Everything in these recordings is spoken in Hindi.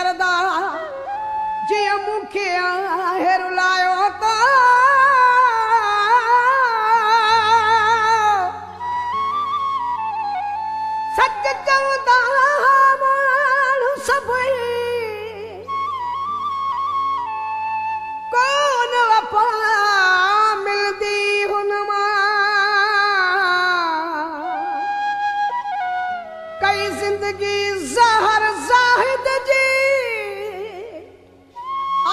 करदा जिया मुखे आहे रुलायो तो सच चवंदा माण्हू सभई कोन वफा मिलदी हुन मां कई जिंदगी ज़हर ज़ाहिद जी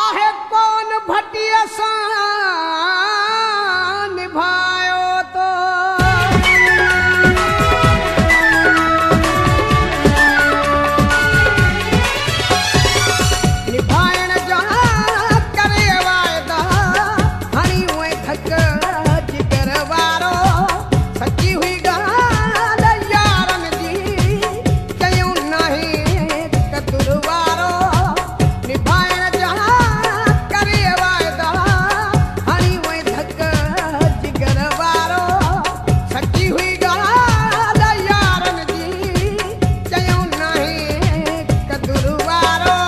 आहे कोन भटिया सां निभायो तो निभाइण जा करे वाइदा हणी उहे धक जिगर वारो सची हुई ॻाल्हि यारनि जी कयूं नाहे कतुर वारो निभाइण जा करे वाइदा हणी उहे धक जिगर वारो सची हुई ॻाल्हि यारनि जी कयूं नाहे कतुर वारो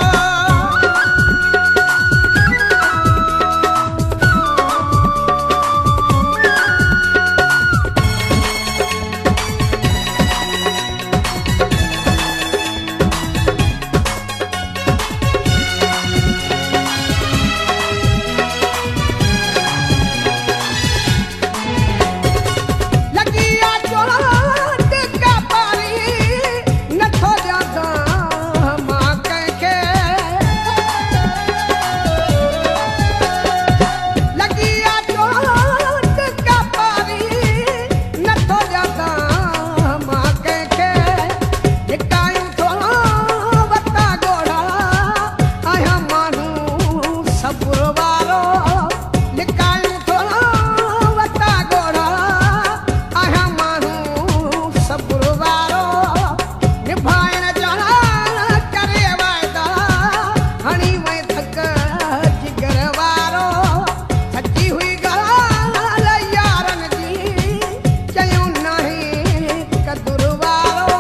लगी आ चोट का पारी नथो ॾियां मां कंहिंखे लगी आ चोट का पारी नथो ॾियां मां कंहिंखे हिकायूं थो वता ॻोढ़ा आहियां माण्हू सब्र वारो लिकायूं थो वता ॻोढ़ा आहियां माण्हू सब्र वारो निभाइण जा करे वाइदा हणी वई धक जिगर वारो सची हुई ॻाल्हि यारनि जी कयूं नाहे कदुर वारो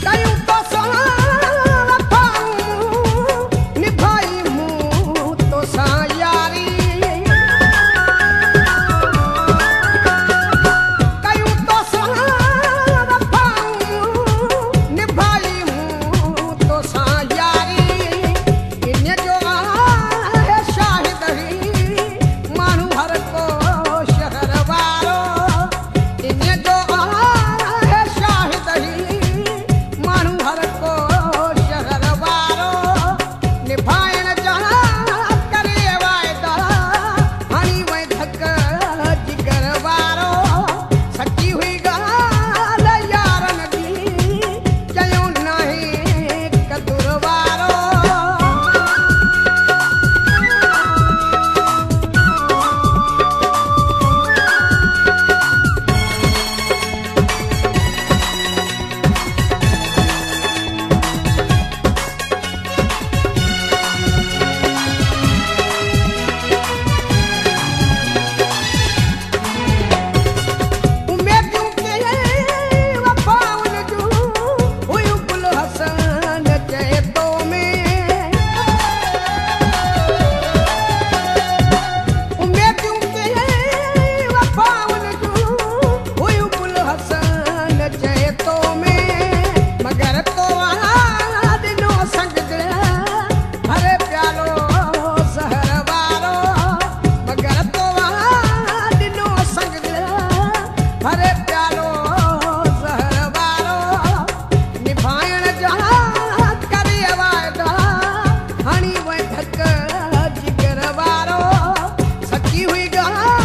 कयूं तो सां वफ़ाऊं निभाई मूं तो सां यारी कयूं तो सां वफ़ाऊं निभाई मूं तो सां यारी इन जो आहे शाहिद ही माण्हू हर को शहर वारो इन जो आहे शाहिद ही माण्हू हर को शहर वारो निभाइण जा करे वाइदा हणी वई धक जिगर वारो सची हुई ॻाल्हि यारनि जी कयूं नाहे कदुर वारो उमेदूं के वफ़ाउनि जूं हुयूं गुल हसन चए तो में उमेदूं के वफ़ाउनि जूं हुयूं गुल हसन चए तो में मगर तो ॾिनो संग दिल भरे प्यालो ज़हर वारो मगर तो ॾिनो संग दिल भरे प्यालो ज़हर वारो निभाइण जा करे वाइदा हणी वई धक जिगर वारो सची हुई ॻाल्हि